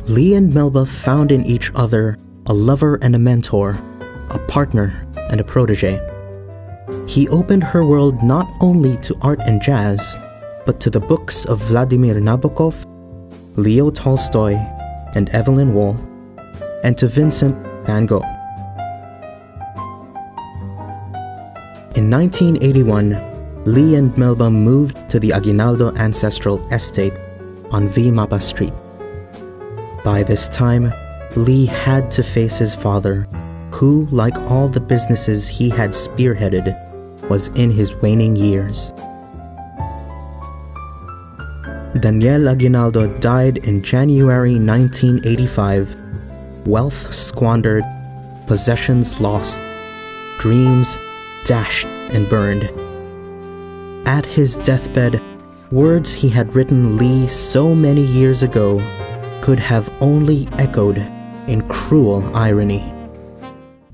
Lee and Melba found in each other a lover and a mentor, a partner and a protege. He opened her world not only to art and jazz, but to the books of Vladimir Nabokov, Leo Tolstoy, and Evelyn Waugh, and to Vincent van Gogh. In 1981, Lee and Melba moved to the Aguinaldo ancestral estate on V. Mapa Street. By this time, Lee had to face his father, who, like all the businesses he had spearheaded, was in his waning years. Daniel Aguinaldo died in January 1985, wealth squandered, possessions lost, dreams dashed and burned. At his deathbed, words he had written Lee so many years ago could have only echoed in cruel irony.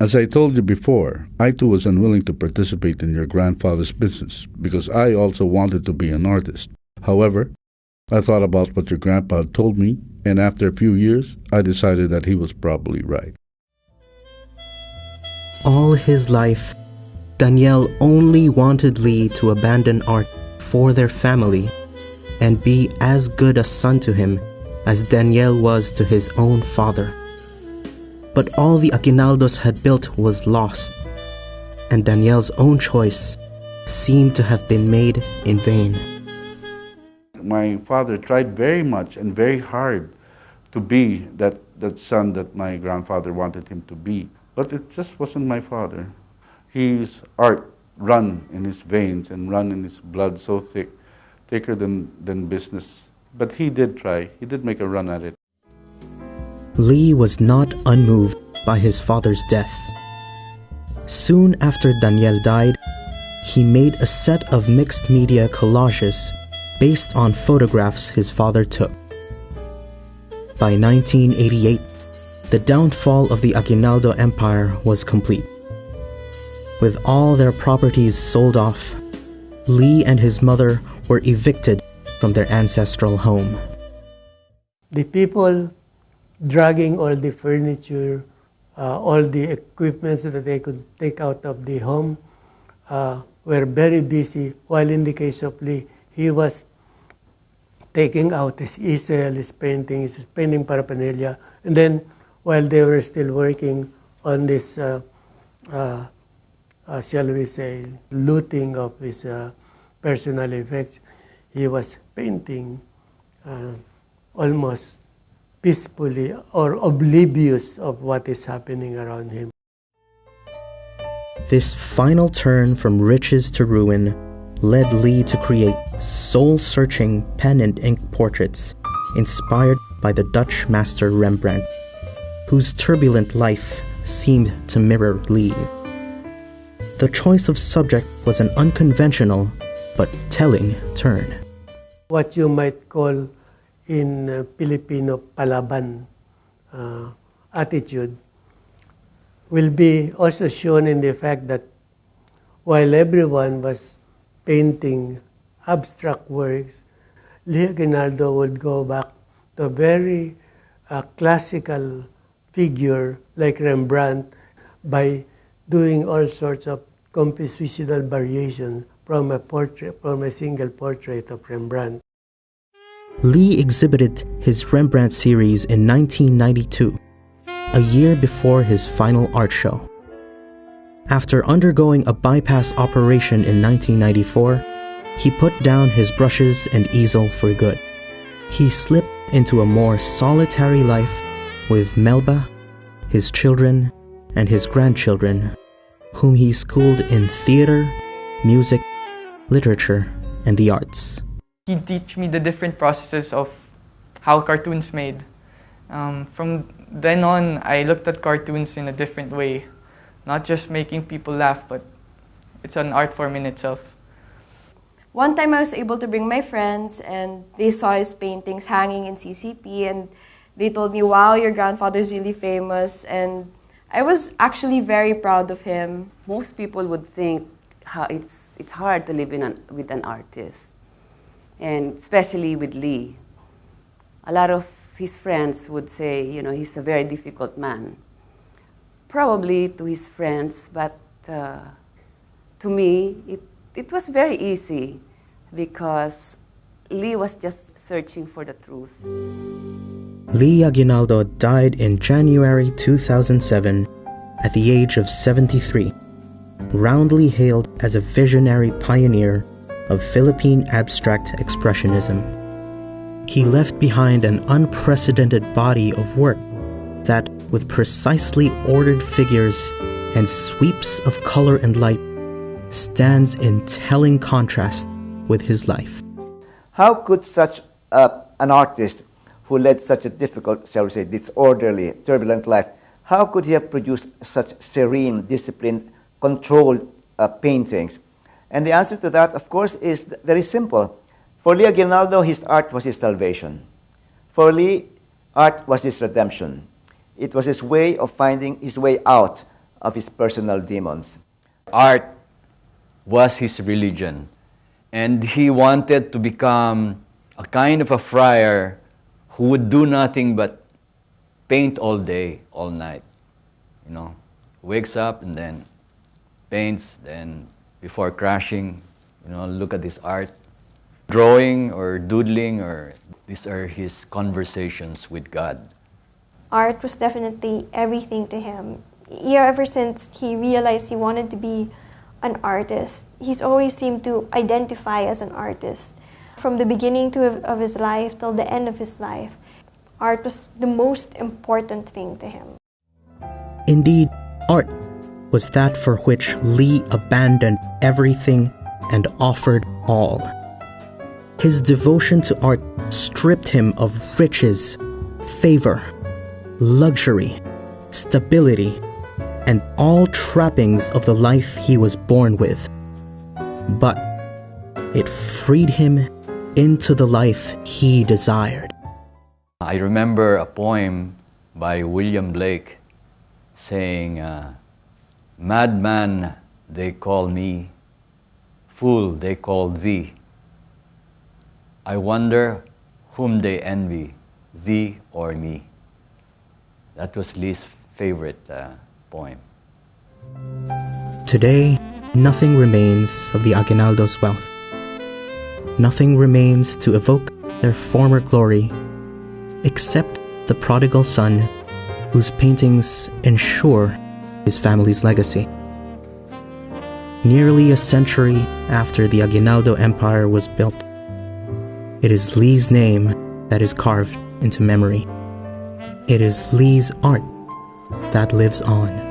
As I told you before, I too was unwilling to participate in your grandfather's business because I also wanted to be an artist. However, I thought about what your grandpa had told me, and after a few years, I decided that he was probably right. All his life, Daniel only wanted Lee to abandon art for their family and be as good a son to him as Daniel was to his own father. But all the Aguinaldos had built was lost, and Daniel's own choice seemed to have been made in vain. My father tried very much and very hard to be that son that my grandfather wanted him to be, but it just wasn't my father. His art run in his veins and run in his blood so thick, thicker than business. But he did try. He did make a run at it. Lee was not unmoved by his father's death. Soon after Daniel died, he made a set of mixed media collages based on photographs his father took. By 1988, the downfall of the Aguinaldo Empire was complete. With all their properties sold off, Lee and his mother were evicted from their ancestral home. The people dragging all the furniture, all the equipment that they could take out of the home, were very busy, while in the case of Lee, he was taking out his easel, his painting paraphernalia, and then while they were still working on this, shall we say, looting of his personal effects, he was painting almost peacefully or oblivious of what is happening around him. This final turn from riches to ruin led Lee to create soul-searching pen and ink portraits inspired by the Dutch master Rembrandt, whose turbulent life seemed to mirror Lee. The choice of subject was an unconventional but telling turn. What you might call in Filipino palaban attitude will be also shown in the fact that while everyone was painting abstract works, Lee Aguinaldo would go back to a very classical figure like Rembrandt by doing all sorts of compositional variation from a single portrait of Rembrandt. Lee exhibited his Rembrandt series in 1992, a year before his final art show. After undergoing a bypass operation in 1994, he put down his brushes and easel for good. He slipped into a more solitary life with Melba, his children, and his grandchildren, whom he schooled in theater, music, literature, and the arts. He'd teach me the different processes of how cartoons made. From then on, I looked at cartoons in a different way, not just making people laugh, but it's an art form in itself. One time I was able to bring my friends and they saw his paintings hanging in CCP and they told me, wow, your grandfather's really famous, and I was actually very proud of him. Most people would think it's hard to live with an artist, and especially with Lee. A lot of his friends would say, you know, he's a very difficult man. Probably to his friends, but to me, it was very easy because Lee was just searching for the truth. Lee Aguinaldo died in January 2007 at the age of 73, roundly hailed as a visionary pioneer of Philippine abstract expressionism. He left behind an unprecedented body of work that, with precisely ordered figures and sweeps of color and light, stands in telling contrast with his life. How could such an artist who led such a difficult, shall we say, disorderly, turbulent life, how could he have produced such serene, disciplined, controlled paintings? And the answer to that, of course, is very simple. For Lee Aguinaldo, his art was his salvation. For Lee, art was his redemption. It was his way of finding his way out of his personal demons. Art was his religion, and he wanted to become a kind of a friar who would do nothing but paint all day, all night. You know, wakes up and then paints, then before crashing, you know, look at his art. Drawing or doodling, or these are his conversations with God. Art was definitely everything to him. Yeah, ever since he realized he wanted to be an artist, he's always seemed to identify as an artist. From the beginning of his life till the end of his life, art was the most important thing to him. Indeed, art was that for which Lee abandoned everything and offered all. His devotion to art stripped him of riches, favor, luxury, stability, and all trappings of the life he was born with. But it freed him into the life he desired. I remember a poem by William Blake saying, "Madman they call me, fool they call thee. I wonder whom they envy, thee or me." That was Lee's favorite poem. Today, nothing remains of the Aguinaldos' wealth. Nothing remains to evoke their former glory, except the prodigal son, whose paintings ensure his family's legacy. Nearly a century after the Aguinaldo Empire was built, it is Lee's name that is carved into memory. It is Lee's art that lives on.